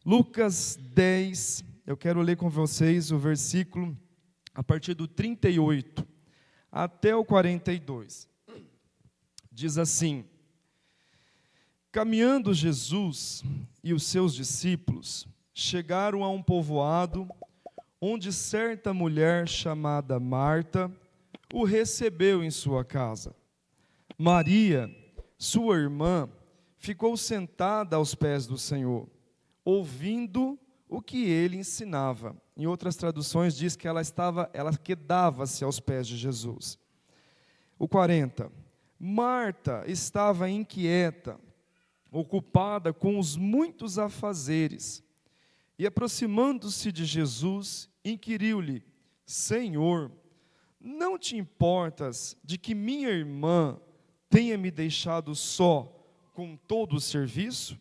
Lucas 10, eu quero ler com vocês o versículo a partir do 38 até o 42. Diz assim: Caminhando Jesus e os seus discípulos chegaram a um povoado onde certa mulher chamada Marta o recebeu em sua casa. Maria, sua irmã, ficou sentada aos pés do Senhor, ouvindo o que ele ensinava. Em outras traduções diz que ela quedava-se aos pés de Jesus. O 40. Marta estava inquieta, ocupada com os muitos afazeres, e aproximando-se de Jesus, inquiriu-lhe: Senhor, não te importas de que minha irmã tenha me deixado só com todo o serviço?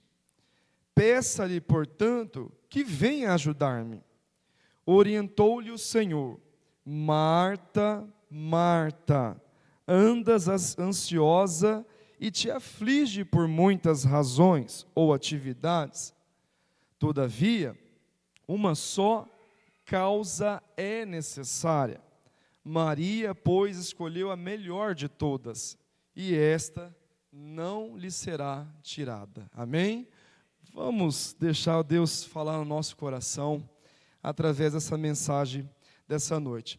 Peça-lhe, portanto, que venha ajudar-me. Orientou-lhe o Senhor: Marta, Marta, andas ansiosa e te aflige por muitas razões ou atividades. Todavia, uma só causa é necessária. Maria, pois, escolheu a melhor de todas, e esta não lhe será tirada. Amém? Vamos deixar Deus falar no nosso coração através dessa mensagem dessa noite.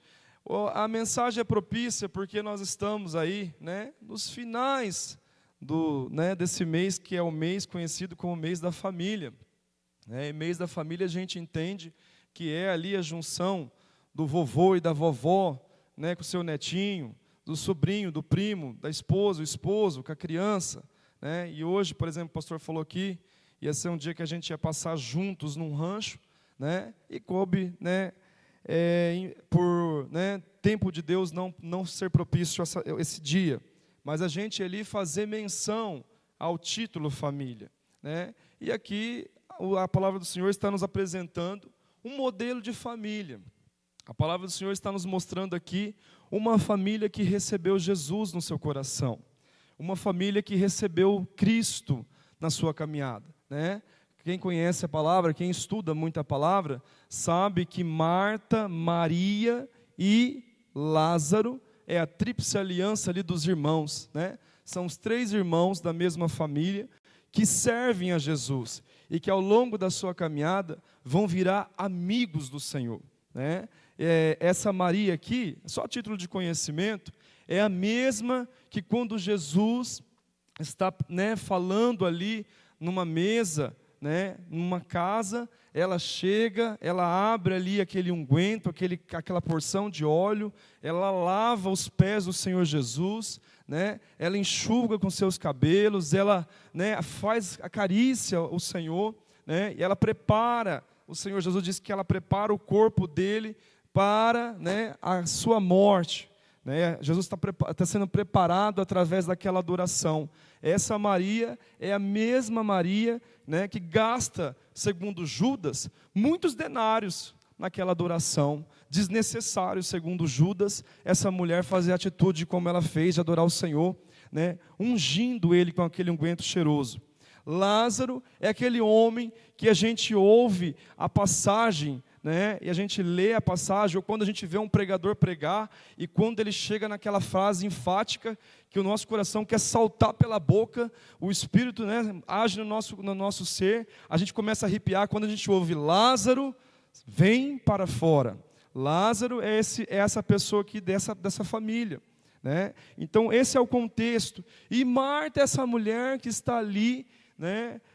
A mensagem é propícia porque nós estamos aí, nos finais desse mês, que é o mês conhecido como mês da família. E mês da família a gente entende que é ali a junção do vovô e da vovó, com o seu netinho, do sobrinho, do primo, da esposa, o esposo, com a criança. E hoje, por exemplo, o pastor falou aqui, ia ser um dia que a gente ia passar juntos num rancho, e coube, por tempo de Deus não ser propício esse dia, mas a gente ali fazer menção ao título família. E aqui a palavra do Senhor está nos apresentando um modelo de família. A palavra do Senhor está nos mostrando aqui uma família que recebeu Jesus no seu coração, uma família que recebeu Cristo na sua caminhada. Quem conhece a palavra, quem estuda muito a palavra, sabe que Marta, Maria e Lázaro é a tríplice aliança ali dos irmãos. São os 3 irmãos da mesma família que servem a Jesus e que ao longo da sua caminhada vão virar amigos do Senhor. Essa Maria aqui, só a título de conhecimento, é a mesma que quando Jesus está falando ali numa mesa, numa casa, ela chega, ela abre ali aquele unguento, aquela porção de óleo, ela lava os pés do Senhor Jesus, ela enxuga com seus cabelos, ela acaricia o Senhor, e ela prepara, o Senhor Jesus disse que ela prepara o corpo dele para a sua morte. Jesus está sendo preparado através daquela adoração. Essa Maria é a mesma Maria que gasta, segundo Judas, muitos denários naquela adoração. Desnecessário, segundo Judas, essa mulher fazer a atitude como ela fez de adorar o Senhor, ungindo ele com aquele unguento cheiroso. Lázaro é aquele homem que a gente ouve a passagem, e a gente lê a passagem, ou quando a gente vê um pregador pregar, e quando ele chega naquela frase enfática, que o nosso coração quer saltar pela boca, o Espírito age no nosso ser, a gente começa a arrepiar quando a gente ouve: Lázaro, vem para fora. Lázaro é essa pessoa aqui dessa família. Então esse é o contexto. E Marta é essa mulher que está ali,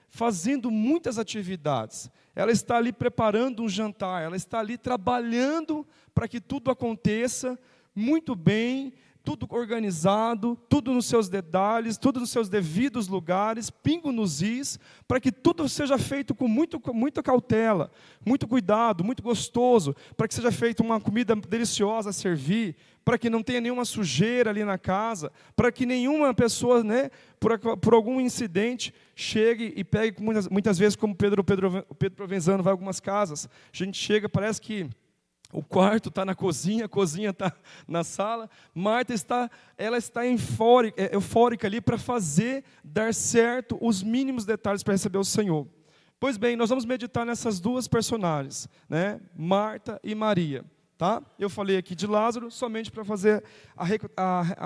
fazendo muitas atividades. Ela está ali preparando um jantar, ela está ali trabalhando para que tudo aconteça muito bem, tudo organizado, tudo nos seus detalhes, tudo nos seus devidos lugares, pingo nos is, para que tudo seja feito com muita cautela, muito cuidado, muito gostoso, para que seja feita uma comida deliciosa a servir, para que não tenha nenhuma sujeira ali na casa, para que nenhuma pessoa, por algum incidente, chegue e pegue, muitas vezes, como Pedro Provenzano vai a algumas casas, a gente chega, parece que o quarto está na cozinha, a cozinha está na sala. Marta está eufórica ali para dar certo os mínimos detalhes para receber o Senhor. Pois bem, nós vamos meditar nessas duas personagens, né? Marta e Maria. Tá? Eu falei aqui de Lázaro somente para fazer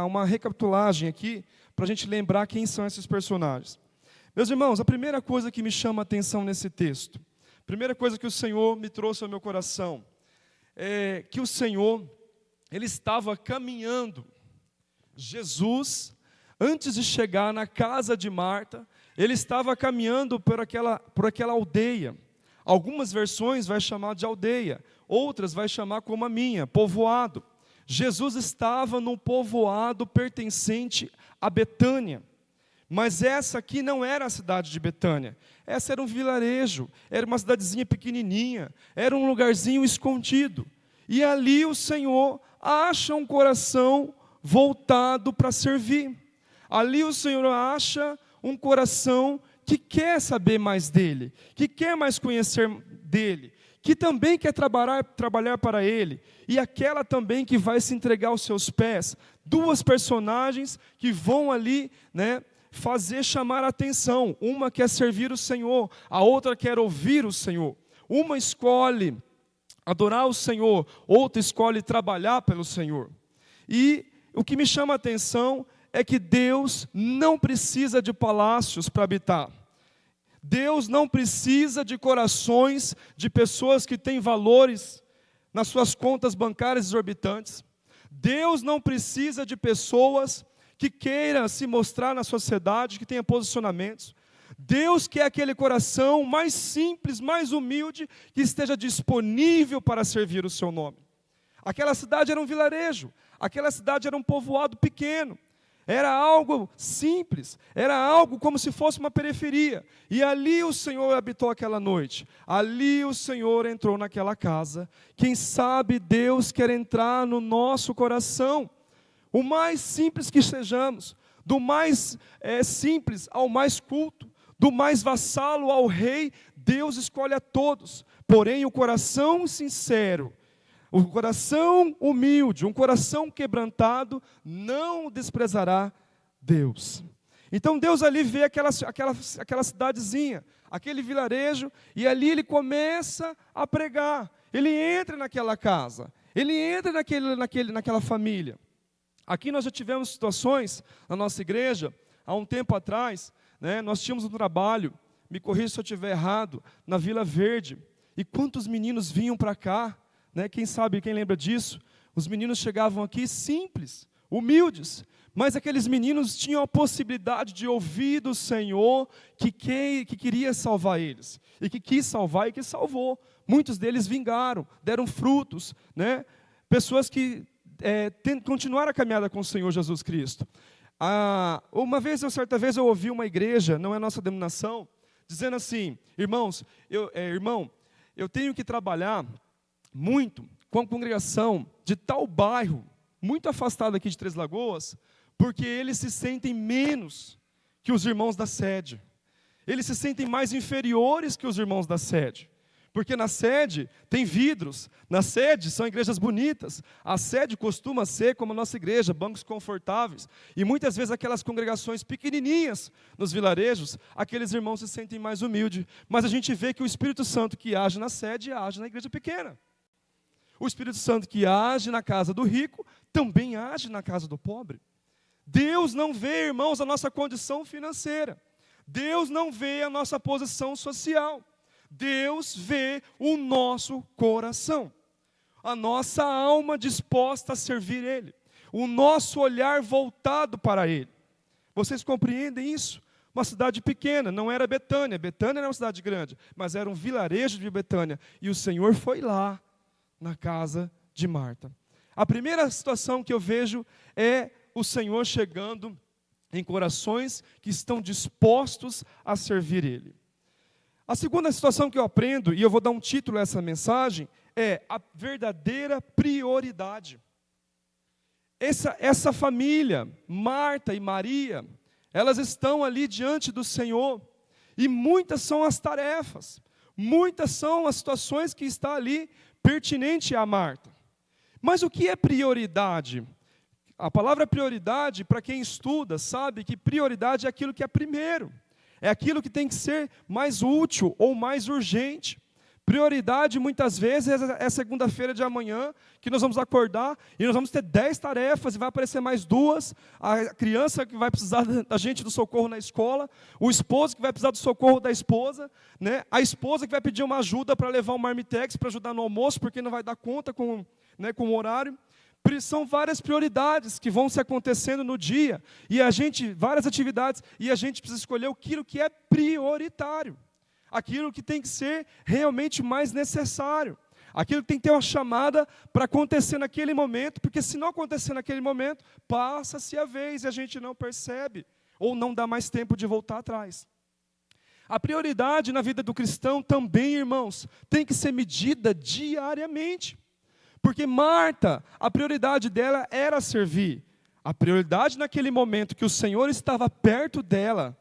uma recapitulagem aqui, para a gente lembrar quem são esses personagens. Meus irmãos, a primeira coisa que me chama a atenção nesse texto, a primeira coisa que o Senhor me trouxe ao meu coração, é que o Senhor, Ele estava caminhando. Jesus, antes de chegar na casa de Marta, Ele estava caminhando por aquela aldeia. Algumas versões vai chamar de aldeia, outras vai chamar como a minha, povoado. Jesus estava num povoado pertencente a Betânia. Mas essa aqui não era a cidade de Betânia. Essa era um vilarejo, era uma cidadezinha pequenininha, era um lugarzinho escondido. E ali o Senhor acha um coração voltado para servir. Ali o Senhor acha um coração que quer saber mais dele, que quer mais conhecer dele, que também quer trabalhar para ele, e aquela também que vai se entregar aos seus pés. Duas personagens que vão ali, né, fazer chamar a atenção. Uma quer servir o Senhor, a outra quer ouvir o Senhor. Uma escolhe adorar o Senhor, outra escolhe trabalhar pelo Senhor. E o que me chama a atenção é que Deus não precisa de palácios para habitar. Deus não precisa de corações de pessoas que têm valores nas suas contas bancárias exorbitantes. Deus não precisa de pessoas que queiram se mostrar na sociedade, que tenham posicionamentos. Deus quer aquele coração mais simples, mais humilde, que esteja disponível para servir o seu nome. Aquela cidade era um vilarejo, aquela cidade era um povoado pequeno. Era algo simples, era algo como se fosse uma periferia. E ali o Senhor habitou aquela noite. Ali o Senhor entrou naquela casa. Quem sabe Deus quer entrar no nosso coração. O mais simples que sejamos, do mais simples ao mais culto, do mais vassalo ao rei, Deus escolhe a todos. Porém, o coração sincero, o coração humilde, um coração quebrantado, não desprezará Deus. Então Deus ali vê aquela cidadezinha, aquele vilarejo, e ali Ele começa a pregar. Ele entra naquela casa, Ele entra naquela família. Aqui nós já tivemos situações na nossa igreja, há um tempo atrás, né, nós tínhamos um trabalho, me corrija se eu estiver errado, na Vila Verde. E quantos meninos vinham para cá? Né, quem sabe, quem lembra disso? Os meninos chegavam aqui simples, humildes, mas aqueles meninos tinham a possibilidade de ouvir do Senhor que queria salvar eles, e que quis salvar e que salvou. Muitos deles vingaram, deram frutos, né? Pessoas que continuaram a caminhada com o Senhor Jesus Cristo. Certa vez eu ouvi uma igreja, não é nossa denominação, dizendo assim: irmãos, eu tenho que trabalhar muito com a congregação de tal bairro, muito afastado aqui de Três Lagoas, porque eles se sentem menos que os irmãos da sede. Eles se sentem mais inferiores que os irmãos da sede. Porque na sede tem vidros, na sede são igrejas bonitas, a sede costuma ser como a nossa igreja, bancos confortáveis, e muitas vezes aquelas congregações pequenininhas nos vilarejos, aqueles irmãos se sentem mais humildes, mas a gente vê que o Espírito Santo que age na sede, age na igreja pequena. O Espírito Santo que age na casa do rico, também age na casa do pobre. Deus não vê, irmãos, a nossa condição financeira, Deus não vê a nossa posição social, Deus vê o nosso coração, a nossa alma disposta a servir Ele, o nosso olhar voltado para Ele. Vocês compreendem isso? Uma cidade pequena, não era Betânia. Betânia era uma cidade grande, mas era um vilarejo de Betânia. E o Senhor foi lá, na casa de Marta. A primeira situação que eu vejo é o Senhor chegando em corações que estão dispostos a servir Ele. A segunda situação que eu aprendo, e eu vou dar um título a essa mensagem, é a verdadeira prioridade. Essa família, Marta e Maria, elas estão ali diante do Senhor, e muitas são as tarefas, muitas são as situações que está ali pertinente a Marta. Mas o que é prioridade? A palavra prioridade, para quem estuda, sabe que prioridade é aquilo que é primeiro. é aquilo que tem que ser mais útil ou mais urgente. Prioridade, muitas vezes, é segunda-feira de amanhã, que nós vamos acordar e nós vamos ter 10 tarefas e vai aparecer mais 2. A criança que vai precisar da gente do socorro na escola, o esposo que vai precisar do socorro da esposa, né? A esposa que vai pedir uma ajuda para levar um marmitex para ajudar no almoço, porque não vai dar conta com o horário. São várias prioridades que vão se acontecendo no dia, e várias atividades, e a gente precisa escolher aquilo que é prioritário. Aquilo que tem que ser realmente mais necessário. Aquilo que tem que ter uma chamada para acontecer naquele momento, porque se não acontecer naquele momento, passa-se a vez e a gente não percebe, ou não dá mais tempo de voltar atrás. A prioridade na vida do cristão também, irmãos, tem que ser medida diariamente. Porque Marta, a prioridade dela era servir. A prioridade naquele momento que o Senhor estava perto dela,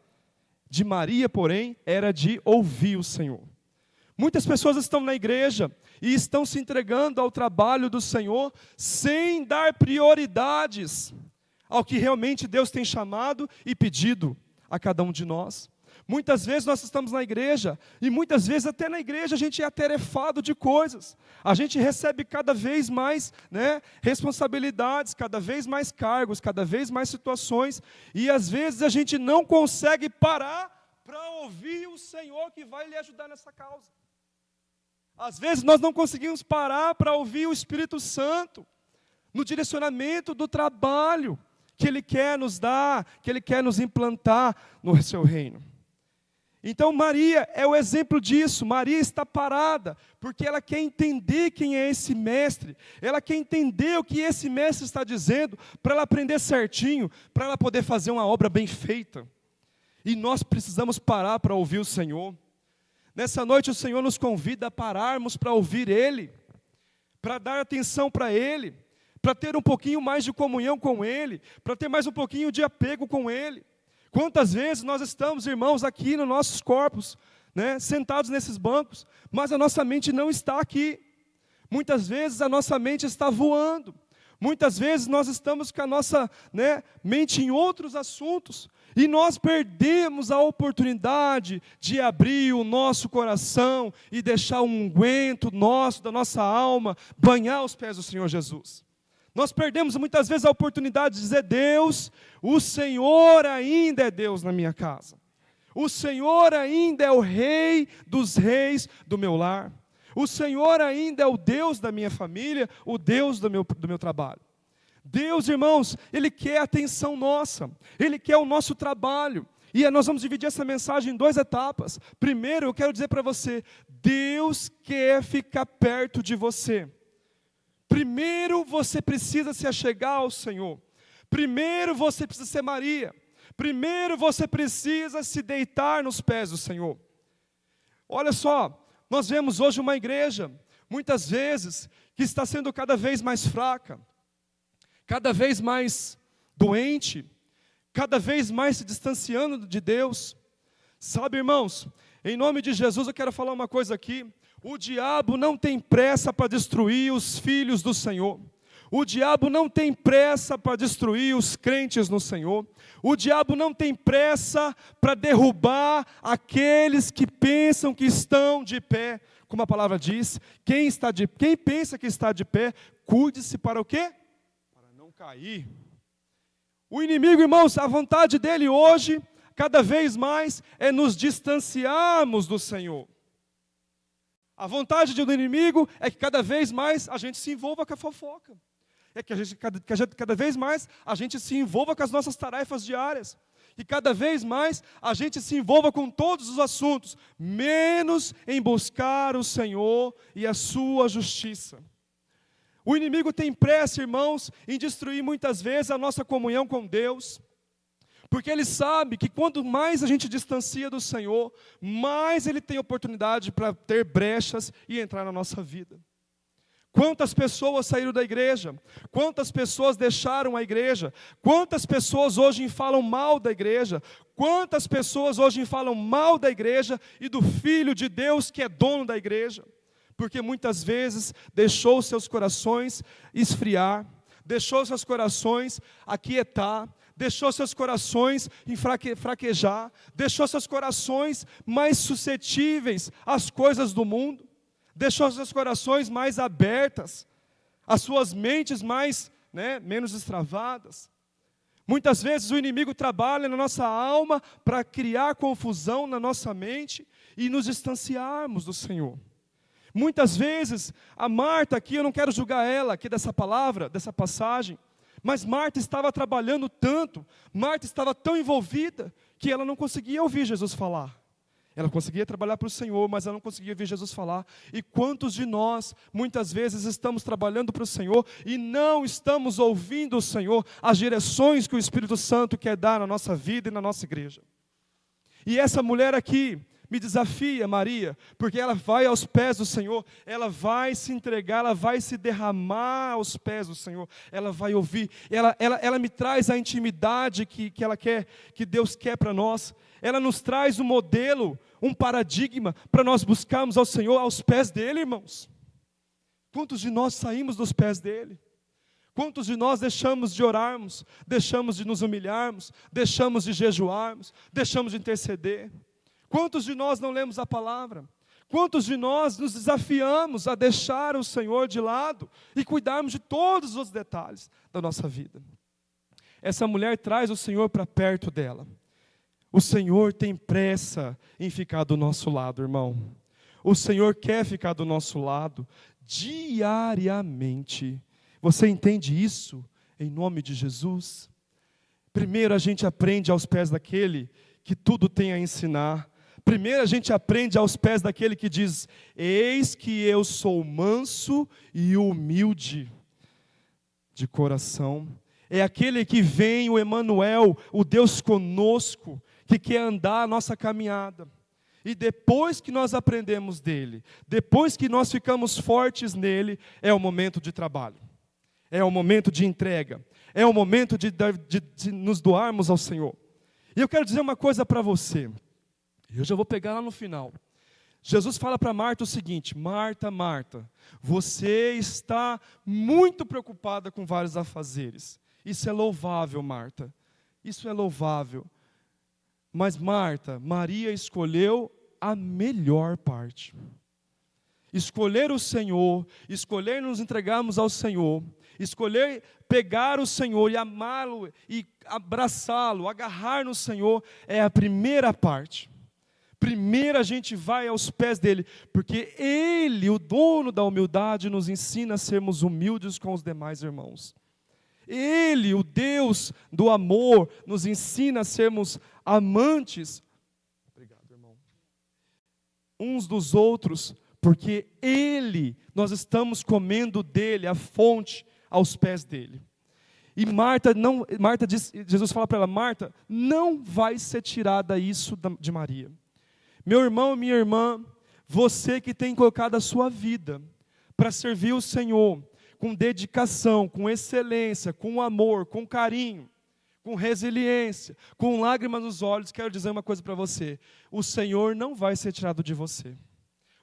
de Maria, porém, era de ouvir o Senhor. Muitas pessoas estão na igreja e estão se entregando ao trabalho do Senhor sem dar prioridades ao que realmente Deus tem chamado e pedido a cada um de nós. Muitas vezes nós estamos na igreja e muitas vezes até na igreja a gente é atarefado de coisas. A gente recebe cada vez mais responsabilidades, cada vez mais cargos, cada vez mais situações. E às vezes a gente não consegue parar para ouvir o Senhor que vai lhe ajudar nessa causa. Às vezes nós não conseguimos parar para ouvir o Espírito Santo no direcionamento do trabalho que Ele quer nos dar, que Ele quer nos implantar no seu reino. Então Maria é o exemplo disso. Maria está parada, porque ela quer entender quem é esse mestre, ela quer entender o que esse mestre está dizendo, para ela aprender certinho, para ela poder fazer uma obra bem feita. E nós precisamos parar para ouvir o Senhor. Nessa noite o Senhor nos convida a pararmos para ouvir Ele, para dar atenção para Ele, para ter um pouquinho mais de comunhão com Ele, para ter mais um pouquinho de apego com Ele. Quantas vezes nós estamos, irmãos, aqui nos nossos corpos, sentados nesses bancos, mas a nossa mente não está aqui. Muitas vezes a nossa mente está voando. Muitas vezes nós estamos com a nossa mente em outros assuntos, e nós perdemos a oportunidade de abrir o nosso coração e deixar um unguento da nossa alma, banhar os pés do Senhor Jesus. Nós perdemos muitas vezes a oportunidade de dizer: Deus, o Senhor ainda é Deus na minha casa. O Senhor ainda é o Rei dos reis do meu lar. O Senhor ainda é o Deus da minha família, o Deus do meu trabalho. Deus, irmãos, Ele quer a atenção nossa, Ele quer o nosso trabalho. E nós vamos dividir essa mensagem em 2 etapas. Primeiro, eu quero dizer para você: Deus quer ficar perto de você. Primeiro você precisa se achegar ao Senhor. Primeiro você precisa ser Maria. Primeiro você precisa se deitar nos pés do Senhor. Olha só, nós vemos hoje uma igreja, muitas vezes, que está sendo cada vez mais fraca, cada vez mais doente, cada vez mais se distanciando de Deus. Sabe, irmãos, em nome de Jesus eu quero falar uma coisa aqui. O diabo não tem pressa para destruir os filhos do Senhor. O diabo não tem pressa para destruir os crentes no Senhor. O diabo não tem pressa para derrubar aqueles que pensam que estão de pé. Como a palavra diz, quem pensa que está de pé, cuide-se para o quê? Para não cair. O inimigo, irmãos, a vontade dele hoje, cada vez mais, é nos distanciarmos do Senhor. A vontade do inimigo é que cada vez mais a gente se envolva com a fofoca. É que cada vez mais a gente se envolva com as nossas tarefas diárias. E cada vez mais a gente se envolva com todos os assuntos, menos em buscar o Senhor e a sua justiça. O inimigo tem pressa, irmãos, em destruir muitas vezes a nossa comunhão com Deus. Porque ele sabe que quanto mais a gente distancia do Senhor, mais ele tem oportunidade para ter brechas e entrar na nossa vida. Quantas pessoas saíram da igreja? Quantas pessoas deixaram a igreja? Quantas pessoas hoje falam mal da igreja? Quantas pessoas hoje falam mal da igreja e do Filho de Deus que é dono da igreja? Porque muitas vezes deixou seus corações esfriar, deixou seus corações aquietar, deixou seus corações fraquejar, deixou seus corações mais suscetíveis às coisas do mundo, deixou seus corações mais abertas, as suas mentes mais, menos extravadas. Muitas vezes o inimigo trabalha na nossa alma para criar confusão na nossa mente e nos distanciarmos do Senhor. Muitas vezes, a Marta aqui, eu não quero julgar ela aqui dessa palavra, dessa passagem, mas Marta estava trabalhando tanto, Marta estava tão envolvida, que ela não conseguia ouvir Jesus falar. Ela conseguia trabalhar para o Senhor, mas ela não conseguia ouvir Jesus falar. E quantos de nós, muitas vezes, estamos trabalhando para o Senhor e não estamos ouvindo o Senhor, as direções que o Espírito Santo quer dar na nossa vida e na nossa igreja. E essa mulher aqui me desafia, Maria, porque ela vai aos pés do Senhor, ela vai se entregar, ela vai se derramar aos pés do Senhor, ela vai ouvir, ela me traz a intimidade que ela quer, que Deus quer para nós. Ela nos traz um modelo, um paradigma para nós buscarmos ao Senhor aos pés dEle, irmãos. Quantos de nós saímos dos pés dEle? Quantos de nós deixamos de orarmos, deixamos de nos humilharmos, deixamos de jejuarmos, deixamos de interceder? Quantos de nós não lemos a palavra? Quantos de nós nos desafiamos a deixar o Senhor de lado e cuidarmos de todos os detalhes da nossa vida? Essa mulher traz o Senhor para perto dela. O Senhor tem pressa em ficar do nosso lado, irmão. O Senhor quer ficar do nosso lado diariamente. Você entende isso em nome de Jesus? Primeiro a gente aprende aos pés daquele que tudo tem a ensinar. Primeiro a gente aprende aos pés daquele que diz: eis que eu sou manso e humilde de coração. É aquele que vem, o Emanuel, o Deus conosco, que quer andar a nossa caminhada. E depois que nós aprendemos dele, depois que nós ficamos fortes nele, é o momento de trabalho. É o momento de entrega. É o momento de nos doarmos ao Senhor. E eu quero dizer uma coisa para você. Eu já vou pegar lá no final. Jesus fala para Marta o seguinte: Marta, Marta, você está muito preocupada com vários afazeres. Isso é louvável, Marta. Isso é louvável. Mas Marta, Maria escolheu a melhor parte. Escolher o Senhor, escolher nos entregarmos ao Senhor, escolher pegar o Senhor e amá-lo e abraçá-lo, agarrar no Senhor, é a primeira parte. Primeiro a gente vai aos pés dele, porque ele, o dono da humildade, nos ensina a sermos humildes com os demais irmãos. Ele, o Deus do amor, nos ensina a sermos amantes, obrigado, irmão, uns dos outros, porque nós estamos comendo dele, a fonte, aos pés dele. E Jesus fala para ela: Marta, não vai ser tirada isso de Maria. Meu irmão e minha irmã, você que tem colocado a sua vida para servir o Senhor, com dedicação, com excelência, com amor, com carinho, com resiliência, com lágrimas nos olhos, quero dizer uma coisa para você: o Senhor não vai ser tirado de você.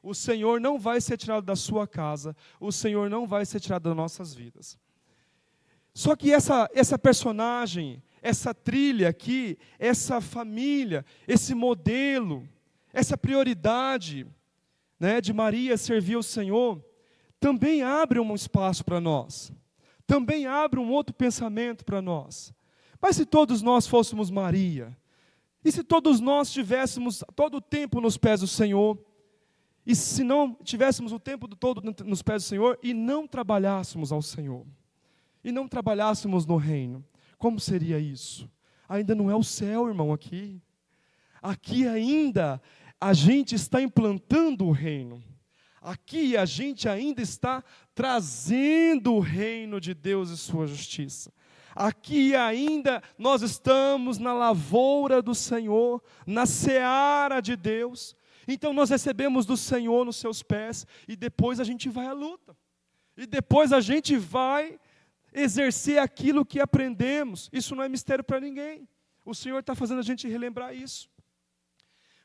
O Senhor não vai ser tirado da sua casa. O Senhor não vai ser tirado das nossas vidas. Só que essa personagem, essa trilha aqui, essa família, esse modelo, essa prioridade, de Maria servir o Senhor, também abre um espaço para nós. Também abre um outro pensamento para nós. Mas se todos nós fôssemos Maria, e se todos nós estivéssemos todo o tempo nos pés do Senhor, e se não tivéssemos o tempo todo nos pés do Senhor, e não trabalhássemos ao Senhor, e não trabalhássemos no reino, como seria isso? Ainda não é o céu, irmão, aqui. Aqui ainda a gente está implantando o reino. Aqui a gente ainda está trazendo o reino de Deus e sua justiça. Aqui ainda nós estamos na lavoura do Senhor, na seara de Deus. Então nós recebemos do Senhor nos seus pés e depois a gente vai à luta. E depois a gente vai exercer aquilo que aprendemos. Isso não é mistério para ninguém. O Senhor está fazendo a gente relembrar isso.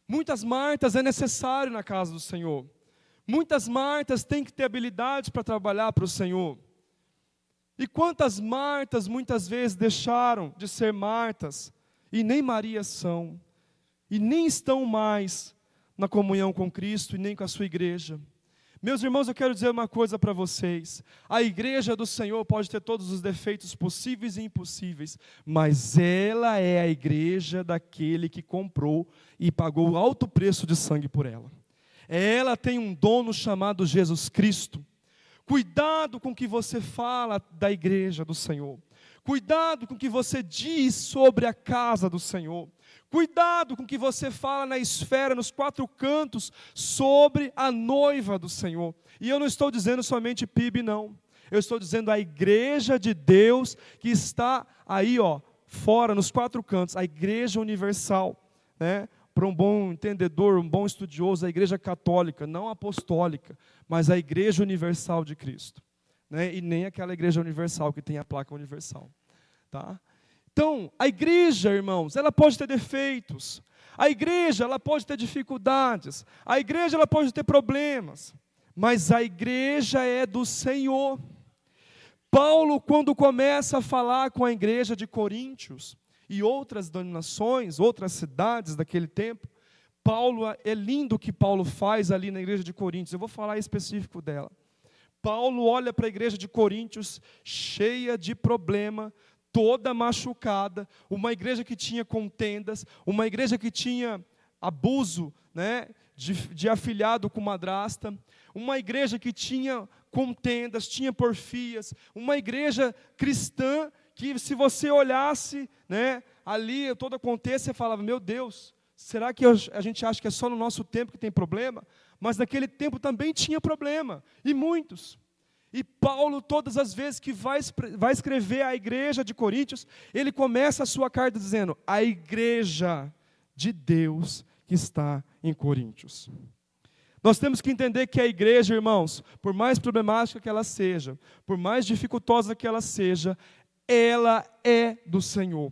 Muitas Martas é necessário na casa do Senhor. Muitas Martas têm que ter habilidades para trabalhar para o Senhor. E quantas Martas muitas vezes deixaram de ser Martas, e nem Marias são, e nem estão mais na comunhão com Cristo e nem com a sua igreja. Meus irmãos, eu quero dizer uma coisa para vocês. A igreja do Senhor pode ter todos os defeitos possíveis e impossíveis, mas ela é a igreja daquele que comprou e pagou alto preço de sangue por ela. Ela tem um dono chamado Jesus Cristo. Cuidado com o que você fala da igreja do Senhor. Cuidado com o que você diz sobre a casa do Senhor. Cuidado com o que você fala na esfera, nos quatro cantos, sobre a noiva do Senhor. E eu não estou dizendo somente PIB, não. Eu estou dizendo a igreja de Deus que está aí, fora, nos quatro cantos. A igreja universal, né? Para um bom entendedor, um bom estudioso, a igreja católica, não apostólica, mas a igreja universal de Cristo. Né? E nem aquela igreja universal que tem a placa universal. Tá? Então, a igreja, irmãos, ela pode ter defeitos. A igreja, ela pode ter dificuldades. A igreja, ela pode ter problemas. Mas a igreja é do Senhor. Paulo, quando começa a falar com a igreja de Coríntios e outras denominações, outras cidades daquele tempo, é lindo o que Paulo faz ali na igreja de Coríntios. Eu vou falar específico dela. Paulo olha para a igreja de Coríntios cheia de problema, toda machucada, uma igreja que tinha contendas, uma igreja que tinha abuso, né, de afilhado com madrasta, uma igreja que tinha contendas, tinha porfias, uma igreja cristã que se você olhasse, né, ali todo o contexto, você falava, meu Deus, será que a gente acha que é só no nosso tempo que tem problema? Mas naquele tempo também tinha problema, e muitos. E Paulo, todas as vezes que vai escrever à igreja de Coríntios, ele começa a sua carta dizendo, a igreja de Deus que está em Coríntios. Nós temos que entender que a igreja, irmãos, por mais problemática que ela seja, por mais dificultosa que ela seja, ela é do Senhor.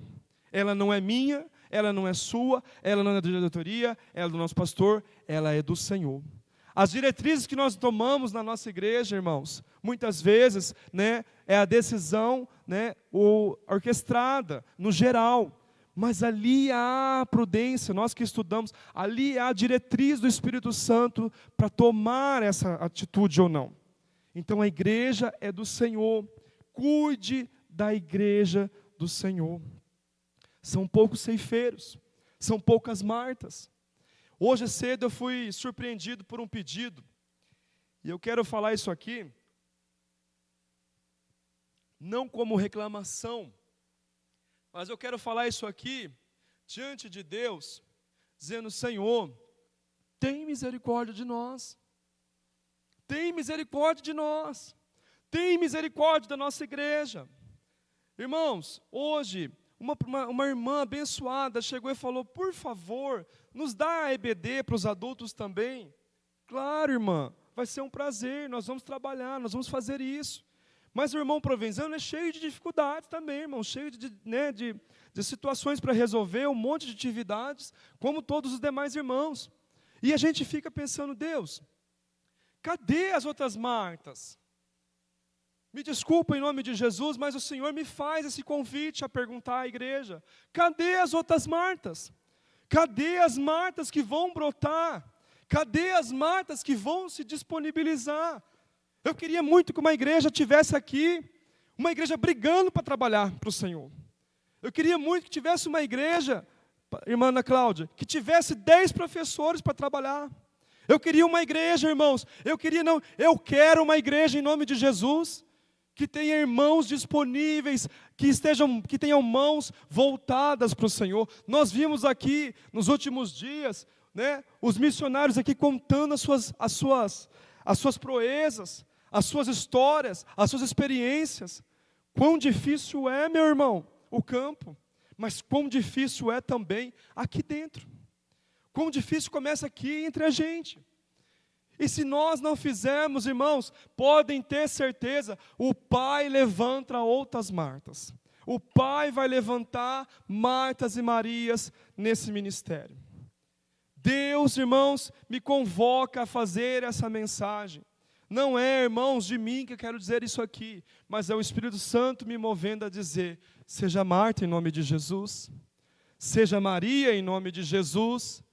Ela não é minha, ela não é sua, ela não é da diretoria, ela é do nosso pastor, ela é do Senhor. As diretrizes que nós tomamos na nossa igreja, irmãos, muitas vezes, né, é a decisão, né, orquestrada, no geral. Mas ali há prudência, nós que estudamos, ali há a diretriz do Espírito Santo para tomar essa atitude ou não. Então a igreja é do Senhor. Cuide da igreja do Senhor. São poucos ceifeiros, são poucas Martas. Hoje cedo eu fui surpreendido por um pedido, e eu quero falar isso aqui, não como reclamação, mas eu quero falar isso aqui, diante de Deus, dizendo, Senhor, tem misericórdia de nós, tem misericórdia de nós, tem misericórdia da nossa igreja. Irmãos, hoje, uma irmã abençoada chegou e falou, por favor, nos dá a EBD para os adultos também. Claro, irmã, vai ser um prazer, nós vamos trabalhar, nós vamos fazer isso. Mas o irmão Provenzano é cheio de dificuldades também, irmão, cheio de situações para resolver, um monte de atividades, como todos os demais irmãos. E a gente fica pensando, Deus, cadê as outras Martas? Me desculpa em nome de Jesus, mas o Senhor me faz esse convite a perguntar à igreja, cadê as outras Martas? Cadê as Martas que vão brotar? Cadê as Martas que vão se disponibilizar? Eu queria muito que uma igreja tivesse aqui, uma igreja brigando para trabalhar para o Senhor. Eu queria muito que tivesse uma igreja, irmã Ana Cláudia, que tivesse 10 professores para trabalhar. Eu queria uma igreja, irmãos, eu quero uma igreja em nome de Jesus, que tenha irmãos disponíveis, que tenham mãos voltadas para o Senhor. Nós vimos aqui, nos últimos dias, né, os missionários aqui contando as suas proezas, as suas histórias, as suas experiências. Quão difícil é, meu irmão, o campo, mas quão difícil é também aqui dentro. Quão difícil começa aqui entre a gente. E se nós não fizermos, irmãos, podem ter certeza, o Pai levanta outras Martas. O Pai vai levantar Martas e Marias nesse ministério. Deus, irmãos, me convoca a fazer essa mensagem. Não é, irmãos, de mim que eu quero dizer isso aqui, mas é o Espírito Santo me movendo a dizer: seja Marta em nome de Jesus, seja Maria em nome de Jesus,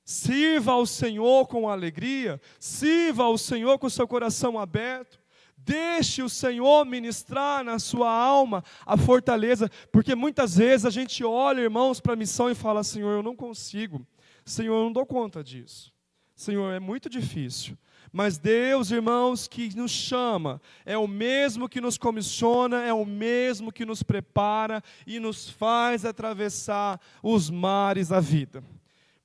sirva ao Senhor com alegria, sirva ao Senhor com o seu coração aberto, deixe o Senhor ministrar na sua alma a fortaleza, porque muitas vezes a gente olha, irmãos, para a missão e fala: Senhor, eu não consigo, Senhor, eu não dou conta disso, Senhor, é muito difícil. Mas Deus, irmãos, que nos chama, é o mesmo que nos comissiona, é o mesmo que nos prepara e nos faz atravessar os mares da vida.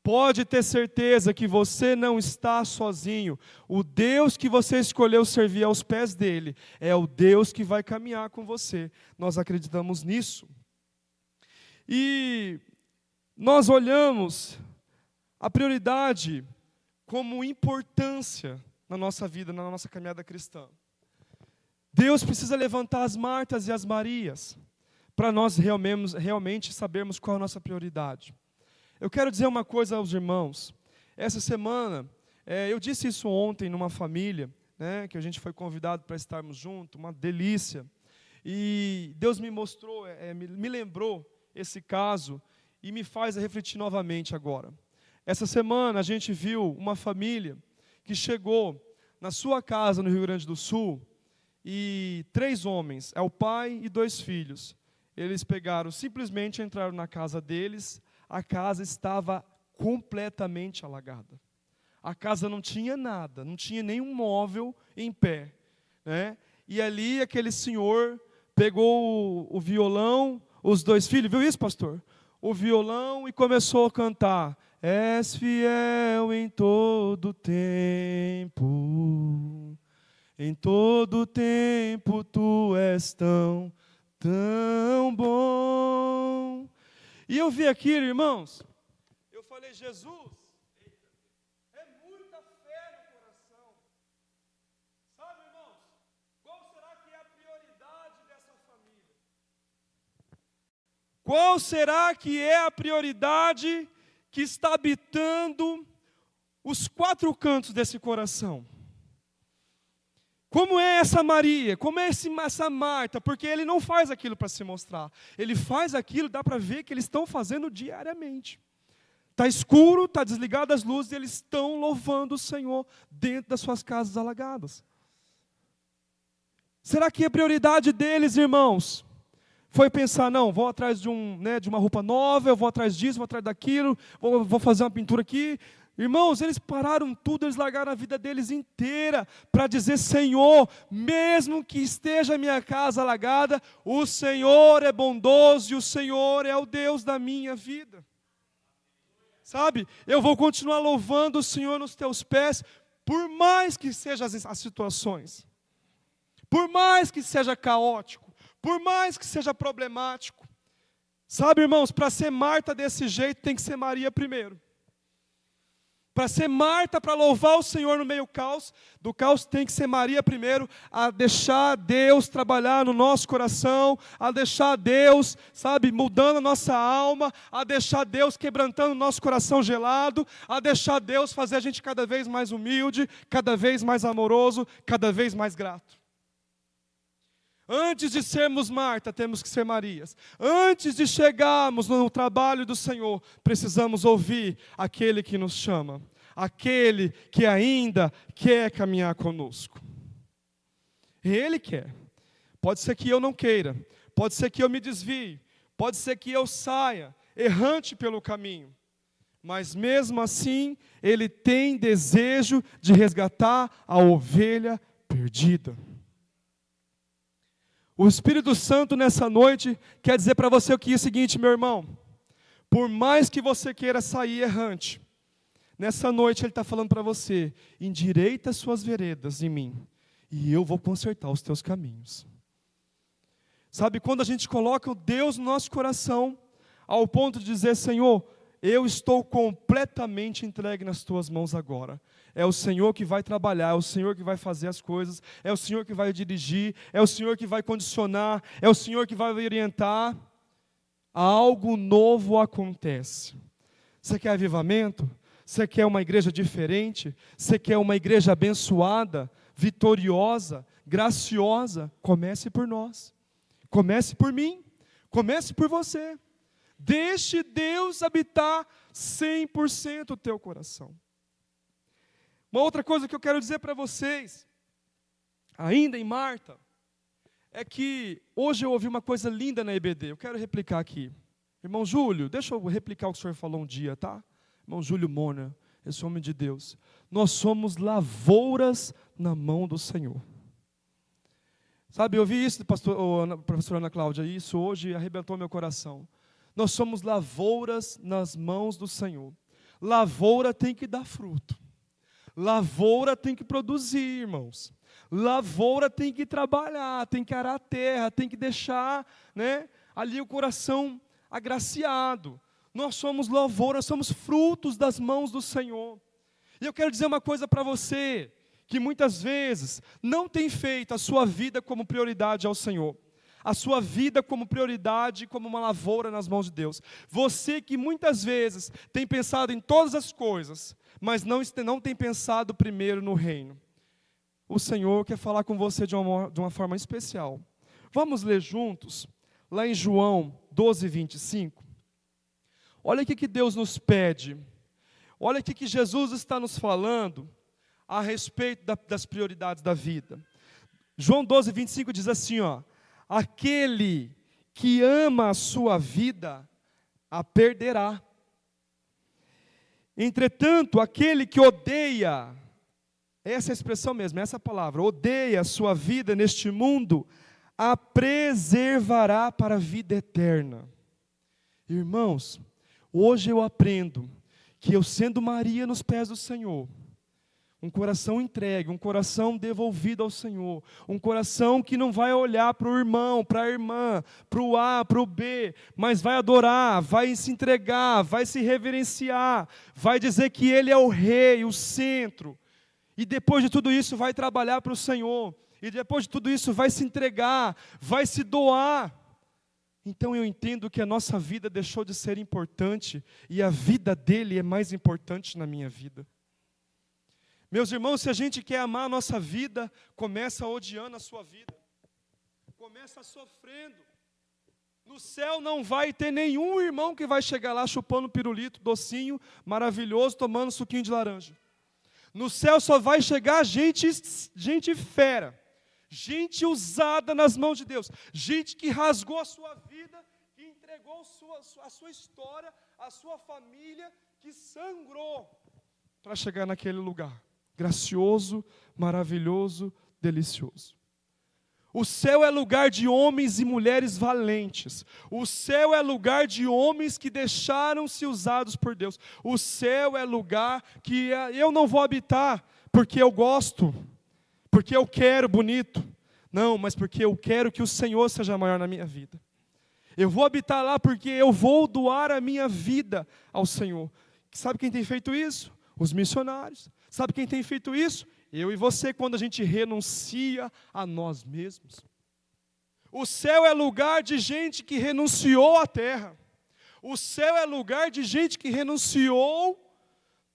Pode ter certeza que você não está sozinho. O Deus que você escolheu servir aos pés dele é o Deus que vai caminhar com você. Nós acreditamos nisso. E nós olhamos a prioridade como importância na nossa vida, na nossa caminhada cristã. Deus precisa levantar as Martas e as Marias para nós realmente sabermos qual é a nossa prioridade. Eu quero dizer uma coisa aos irmãos. Essa semana, eu disse isso ontem numa família, né, que a gente foi convidado para estarmos juntos, uma delícia. E Deus me mostrou, me lembrou esse caso e me faz refletir novamente agora. Essa semana a gente viu uma família que chegou na sua casa no Rio Grande do Sul e 3 homens, é o pai e 2 filhos. Eles simplesmente entraram na casa deles, a casa estava completamente alagada. A casa não tinha nada, não tinha nenhum móvel em pé, né? E ali aquele senhor pegou o violão, os 2 filhos, viu isso, pastor? O violão e começou a cantar: és fiel em todo tempo, em todo tempo tu és tão bom. E eu vi aquilo, irmãos, eu falei: Jesus, é muita fé no coração. Sabe, irmãos, qual será que é a prioridade dessa família? Qual será que é a prioridade que está habitando os 4 cantos desse coração? Como é essa Maria? Como é essa Marta? Porque ele não faz aquilo para se mostrar. Ele faz aquilo, dá para ver que eles estão fazendo diariamente. Está escuro, está desligado as luzes, e eles estão louvando o Senhor dentro das suas casas alagadas. Será que a prioridade deles, irmãos, foi pensar: não, vou atrás de uma roupa nova, eu vou atrás disso, vou atrás daquilo, vou fazer uma pintura aqui? Irmãos, eles pararam tudo, eles largaram a vida deles inteira para dizer: Senhor, mesmo que esteja a minha casa alagada, o Senhor é bondoso e o Senhor é o Deus da minha vida. Sabe, eu vou continuar louvando o Senhor nos teus pés, por mais que sejam as situações, por mais que seja caótico, por mais que seja problemático. Sabe, irmãos, para ser Marta desse jeito, tem que ser Maria primeiro. Para ser Marta, para louvar o Senhor no meio do caos, tem que ser Maria primeiro, a deixar Deus trabalhar no nosso coração, a deixar Deus, sabe, mudando a nossa alma, a deixar Deus quebrantando o nosso coração gelado, a deixar Deus fazer a gente cada vez mais humilde, cada vez mais amoroso, cada vez mais grato. Antes de sermos Marta, temos que ser Marias. Antes de chegarmos no trabalho do Senhor, precisamos ouvir aquele que nos chama, aquele que ainda quer caminhar conosco. Ele quer. Pode ser que eu não queira, pode ser que eu me desvie, pode ser que eu saia errante pelo caminho, mas mesmo assim, Ele tem desejo de resgatar a ovelha perdida. O Espírito Santo nessa noite quer dizer para você o seguinte, meu irmão: por mais que você queira sair errante, nessa noite Ele está falando para você: endireita as suas veredas em mim, e eu vou consertar os teus caminhos. Sabe, quando a gente coloca o Deus no nosso coração, ao ponto de dizer: Senhor, eu estou completamente entregue nas tuas mãos agora. É o Senhor que vai trabalhar, é o Senhor que vai fazer as coisas, é o Senhor que vai dirigir, é o Senhor que vai condicionar, é o Senhor que vai orientar. Algo novo acontece. Você quer avivamento? Você quer uma igreja diferente? Você quer uma igreja abençoada? vitoriosa, graciosa, comece por nós. Comece por mim. Comece por você. Deixe Deus habitar 100% o teu coração. Uma outra coisa que eu quero dizer para vocês, ainda em Marta, é que hoje eu ouvi uma coisa linda na EBD, eu quero replicar aqui. Irmão Júlio, deixa eu replicar o que o senhor falou um dia, tá? Irmão Júlio Mona, esse homem de Deus. Nós somos lavouras na mão do Senhor. Sabe, eu ouvi isso, professora Ana Cláudia, e isso hoje arrebentou meu coração. Nós somos lavouras nas mãos do Senhor. Lavoura tem que dar fruto. Lavoura tem que produzir, irmãos. Lavoura tem que trabalhar, tem que arar a terra, tem que deixar, né, ali o coração agraciado. Nós somos lavoura, somos frutos das mãos do Senhor. E eu quero dizer uma coisa para você, que muitas vezes não tem feito a sua vida como prioridade ao Senhor. A sua vida como prioridade, como uma lavoura nas mãos de Deus. Você que muitas vezes tem pensado em todas as coisas, mas não tem pensado primeiro no reino. O Senhor quer falar com você de uma forma especial. Vamos ler juntos, lá em João 12, 25. Olha o que Deus nos pede. Olha o que Jesus está nos falando a respeito das prioridades da vida. João 12, 25 diz assim, ó: aquele que ama a sua vida, a perderá. Entretanto, aquele que odeia, essa é a expressão mesmo, essa palavra, odeia a sua vida neste mundo, a preservará para a vida eterna. Irmãos, hoje eu aprendo que eu, sendo Maria nos pés do Senhor, um coração entregue, um coração devolvido ao Senhor, um coração que não vai olhar para o irmão, para a irmã, para o A, para o B, mas vai adorar, vai se entregar, vai se reverenciar, vai dizer que Ele é o rei, o centro, e depois de tudo isso vai trabalhar para o Senhor, e depois de tudo isso vai se entregar, vai se doar. Então eu entendo que a nossa vida deixou de ser importante, e a vida dele é mais importante na minha vida. Meus irmãos, se a gente quer amar a nossa vida, começa odiando a sua vida. Começa sofrendo. No céu não vai ter nenhum irmão que vai chegar lá chupando pirulito, docinho, maravilhoso, tomando suquinho de laranja. No céu só vai chegar gente fera, gente usada nas mãos de Deus, gente que rasgou a sua vida, que entregou a sua história, a sua família, que sangrou para chegar naquele lugar. Gracioso, maravilhoso, delicioso. O céu é lugar de homens e mulheres valentes. O céu é lugar de homens que deixaram-se usados por Deus. O céu é lugar que eu não vou habitar porque eu gosto, porque eu quero bonito. Não, mas porque eu quero que o Senhor seja maior na minha vida. Eu vou habitar lá porque eu vou doar a minha vida ao Senhor. Sabe quem tem feito isso? Os missionários. Sabe quem tem feito isso? Eu e você, quando a gente renuncia a nós mesmos. O céu é lugar de gente que renunciou à terra. O céu é lugar de gente que renunciou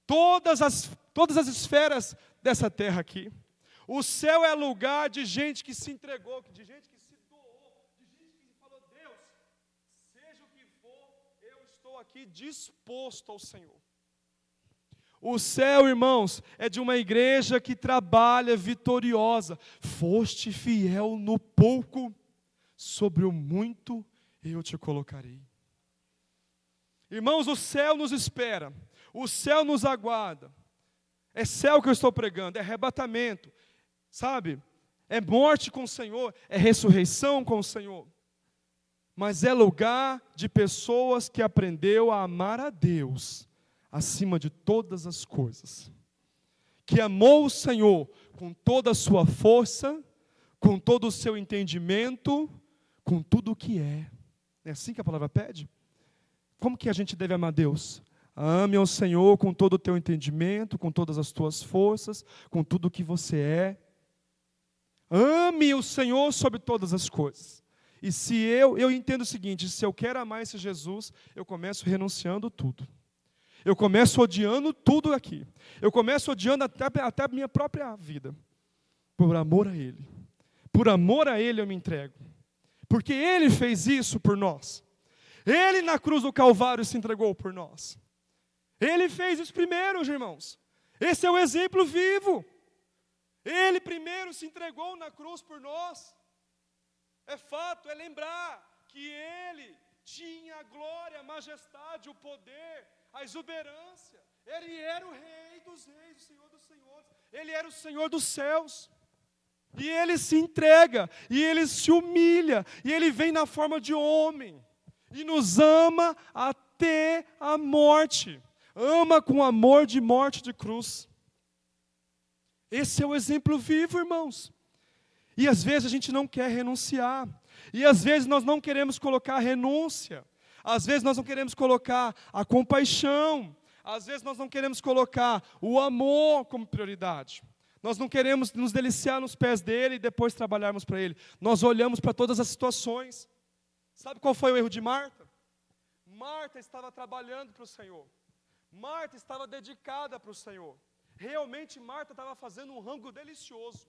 todas as esferas dessa terra aqui. O céu é lugar de gente que se entregou, de gente que se doou, de gente que falou: Deus, seja o que for, eu estou aqui disposto ao Senhor. O céu, irmãos, é de uma igreja que trabalha vitoriosa. Foste fiel no pouco, sobre o muito eu te colocarei. Irmãos, o céu nos espera, o céu nos aguarda. É céu que eu estou pregando, é arrebatamento, sabe? É morte com o Senhor, é ressurreição com o Senhor. Mas é lugar de pessoas que aprendeu a amar a Deus acima de todas as coisas, que amou o Senhor com toda a sua força, com todo o seu entendimento, com tudo o que é. É assim que a palavra pede? Como que a gente deve amar Deus? Ame ao Senhor com todo o teu entendimento, com todas as tuas forças, com tudo o que você é. Ame o Senhor sobre todas as coisas. E se eu entendo o seguinte: se eu quero amar esse Jesus, eu começo renunciando tudo. Eu começo odiando tudo aqui. Eu começo odiando até a minha própria vida. por amor a Ele. Por amor a Ele eu me entrego. Porque Ele fez isso por nós. Ele na cruz do Calvário se entregou por nós. Ele fez isso primeiro, irmãos. Esse é o exemplo vivo. Ele primeiro se entregou na cruz por nós. É fato, é lembrar que Ele tinha a glória, a majestade, o poder, a exuberância. Ele era o Rei dos reis, o Senhor dos senhores. Ele era o Senhor dos céus. E Ele se entrega, e Ele se humilha, e Ele vem na forma de homem. E nos ama até a morte. Ama com amor de morte de cruz. Esse é o exemplo vivo, irmãos. E às vezes a gente não quer renunciar. E às vezes nós não queremos colocar a renúncia. Às vezes nós não queremos colocar a compaixão. Às vezes nós não queremos colocar o amor como prioridade. Nós não queremos nos deliciar nos pés dele e depois trabalharmos para ele. Nós olhamos para todas as situações. Sabe qual foi o erro de Marta? Marta estava trabalhando para o Senhor. Marta estava dedicada para o Senhor. Realmente Marta estava fazendo um rango delicioso.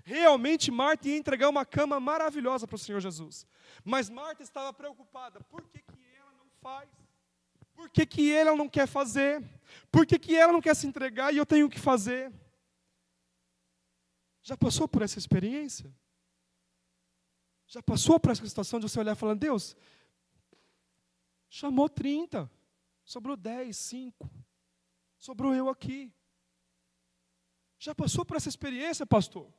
Realmente Marta ia entregar uma cama maravilhosa para o Senhor Jesus. Mas Marta estava preocupada. Por que ela não faz? Por que ela não quer fazer? Por que ela não quer se entregar e eu tenho que fazer? Já passou por essa experiência? Já passou por essa situação de você olhar e falar, Deus, chamou 30, sobrou 10, 5, sobrou eu aqui. Já passou por essa experiência, pastor?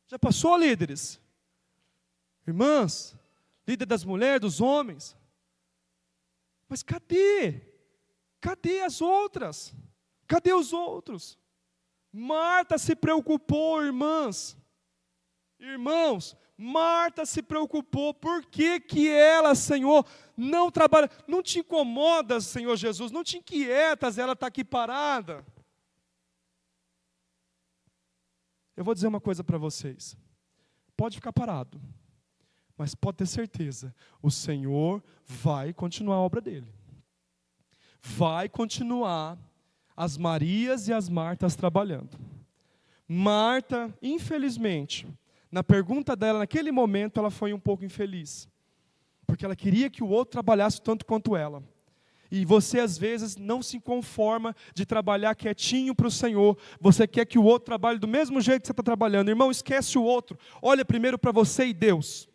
Já passou, líderes? Irmãs, líder das mulheres, dos homens? Mas cadê? Cadê as outras? Cadê os outros? Marta se preocupou, irmãs. Irmãos, Marta se preocupou. Por que ela, Senhor, não trabalha? Não te incomoda, Senhor Jesus? Não te inquietas ela estar aqui parada? Eu vou dizer uma coisa para vocês. Pode ficar parado, mas pode ter certeza, o Senhor vai continuar a obra dele. Vai continuar as Marias e as Martas trabalhando. Marta, infelizmente, na pergunta dela, naquele momento, ela foi um pouco infeliz. Porque ela queria que o outro trabalhasse tanto quanto ela. E você, às vezes, não se conforma de trabalhar quietinho para o Senhor. Você quer que o outro trabalhe do mesmo jeito que você está trabalhando. Irmão, esquece o outro. Olha primeiro para você e Deus.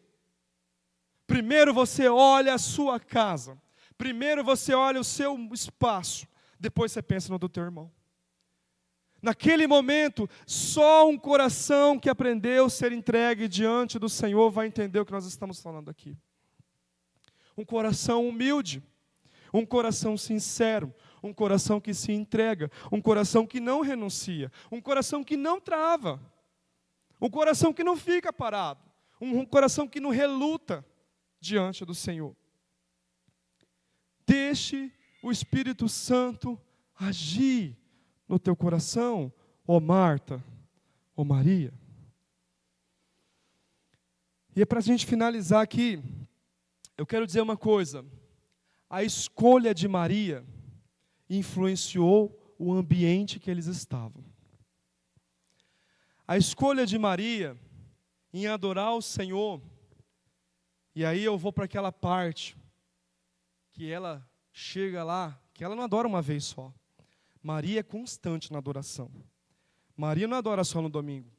Primeiro você olha a sua casa. Primeiro você olha o seu espaço. Depois você pensa no do teu irmão. Naquele momento, só um coração que aprendeu a ser entregue diante do Senhor vai entender o que nós estamos falando aqui. Um coração humilde. Um coração sincero, um coração que se entrega, um coração que não renuncia, um coração que não trava, um coração que não fica parado, um coração que não reluta diante do Senhor. Deixe o Espírito Santo agir no teu coração, ó Marta, ó Maria. E é para a gente finalizar aqui, eu quero dizer uma coisa. A escolha de Maria influenciou o ambiente que eles estavam. A escolha de Maria em adorar o Senhor, e aí eu vou para aquela parte que ela chega lá, que ela não adora uma vez só. Maria é constante na adoração. Maria não adora só no domingo.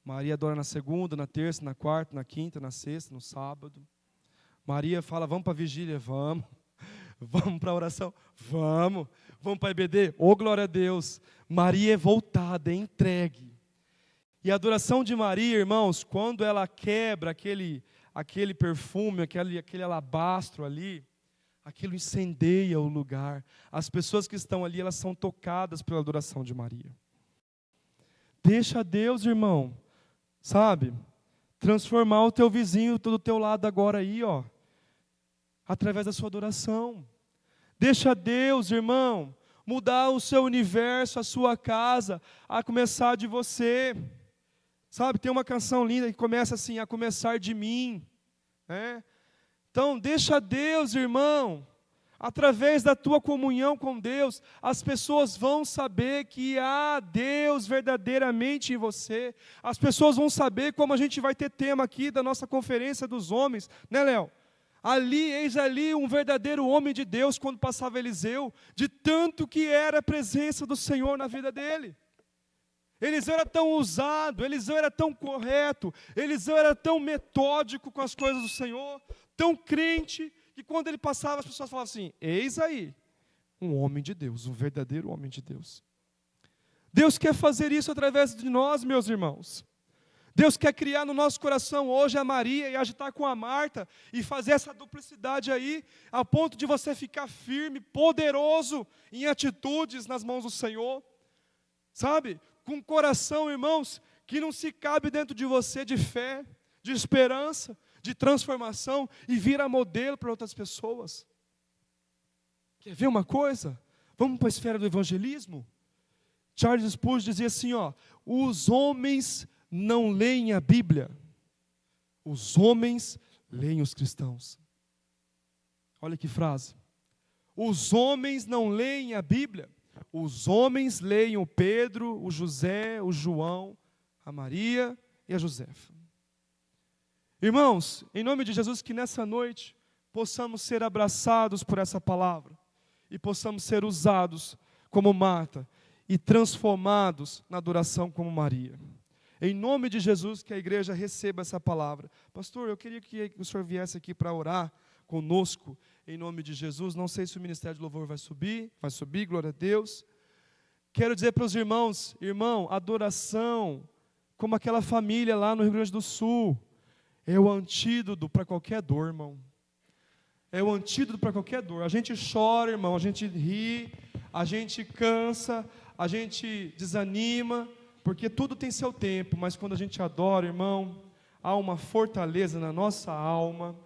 Maria adora na segunda, na terça, na quarta, na quinta, na sexta, no sábado. Maria fala, vamos para a vigília? Vamos. Vamos para a oração? Vamos. Vamos para a EBD? Oh, glória a Deus. Maria é voltada, é entregue. E a adoração de Maria, irmãos, quando ela quebra aquele perfume, aquele alabastro ali, aquilo incendeia o lugar. As pessoas que estão ali, elas são tocadas pela adoração de Maria. Deixa Deus, irmão, sabe, transformar o teu vizinho do teu lado agora aí, ó. Através da sua adoração. Deixa Deus, irmão, mudar o seu universo, a sua casa, a começar de você. Sabe, tem uma canção linda que começa assim, a começar de mim. Né? Então, deixa Deus, irmão, Através da tua comunhão com Deus, as pessoas vão saber que há Deus verdadeiramente em você. As pessoas vão saber, como a gente vai ter tema aqui da nossa conferência dos homens, né, Léo? Eis ali um verdadeiro homem de Deus, quando passava Eliseu, de tanto que era a presença do Senhor na vida dele. Eliseu era tão ousado, Eliseu era tão correto, Eliseu era tão metódico com as coisas do Senhor, tão crente, que quando ele passava, as pessoas falavam assim: eis aí, um homem de Deus, um verdadeiro homem de Deus. Deus quer fazer isso através de nós, meus irmãos. Deus quer criar no nosso coração hoje a Maria e agitar com a Marta e fazer essa duplicidade aí, a ponto de você ficar firme, poderoso em atitudes nas mãos do Senhor. Sabe? Com coração, irmãos, que não se cabe dentro de você de fé, de esperança, de transformação e vira modelo para outras pessoas. Quer ver uma coisa? Vamos para a esfera do evangelismo? Charles Spurgeon dizia assim, os homens não leem a Bíblia, os homens leem os cristãos. Olha que frase. Os homens não leem a Bíblia, os homens leem o Pedro, o José, o João, a Maria e a Josefa. Irmãos, em nome de Jesus, que nessa noite possamos ser abraçados por essa palavra e possamos ser usados como Marta e transformados na adoração como Maria. Em nome de Jesus, que a igreja receba essa palavra. Pastor, eu queria que o senhor viesse aqui para orar conosco, em nome de Jesus. Não sei se o Ministério de Louvor vai subir, glória a Deus. Quero dizer para os irmãos, adoração, como aquela família lá no Rio Grande do Sul, é o antídoto para qualquer dor, irmão. É o antídoto para qualquer dor. A gente chora, irmão, a gente ri, a gente cansa, a gente desanima, porque tudo tem seu tempo, mas quando a gente adora, irmão, há uma fortaleza na nossa alma,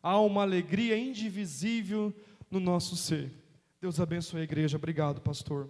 há uma alegria indivisível no nosso ser. Deus abençoe a igreja. Obrigado, pastor.